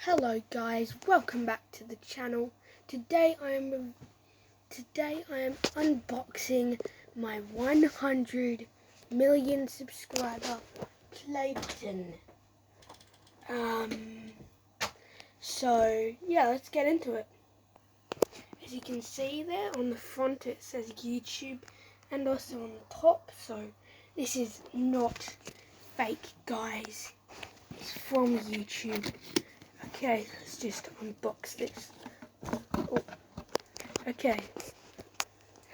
Hello guys, welcome back to the channel. Today I am unboxing my 100 million subscriber play button. So yeah, let's get into it. As you can see there on the front it says YouTube and also on the top, so this is not fake guys, it's from YouTube. Okay, let's just unbox this. Oh. Okay,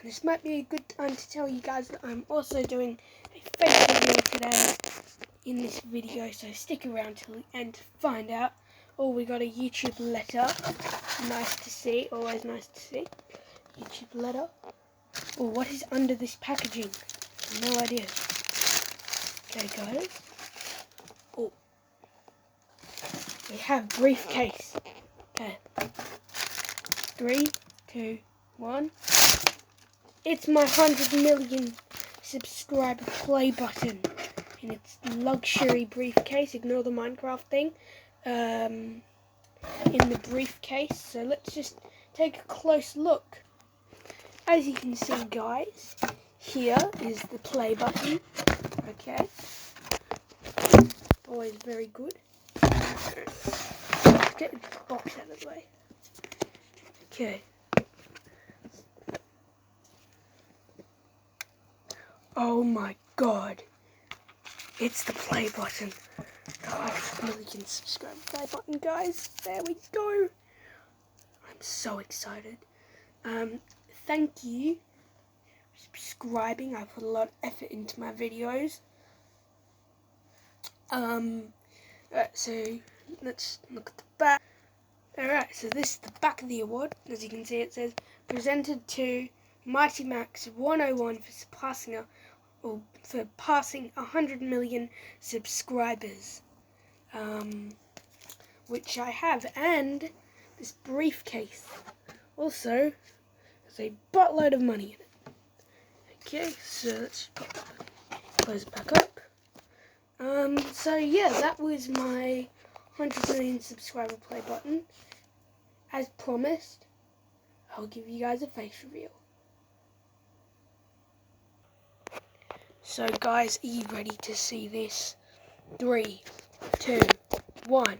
this might be a good time to tell you guys that I'm also doing a fake video today in this video, so stick around till the end to find out. Oh, we got a YouTube letter. Nice to see, always nice to see. YouTube letter. Oh, what is under this packaging? No idea. Okay, guys. Oh, we have briefcase. Okay. 3, 2, 1. It's my 100 million subscriber play button in its luxury briefcase. Ignore the Minecraft thing. In the briefcase. So let's just take a close look. As you can see, guys, here is the play button. Okay. Always very good. Let's get the box out of the way. Okay. Oh my god. It's the play button. The 100 million subscriber play button, guys. There we go. I'm so excited. Thank you for subscribing. I put a lot of effort into my videos. So let's look at the back. Alright, so this is the back of the award. As you can see, it says presented to Mighty Max 101 for passing 100 million subscribers, which I have, and this briefcase also has a buttload of money in it. Okay, so let's close it back up. So yeah, that was my 100 million subscriber play button. As promised, I'll give you guys a face reveal. So guys, are you ready to see this? 3, 2, 1.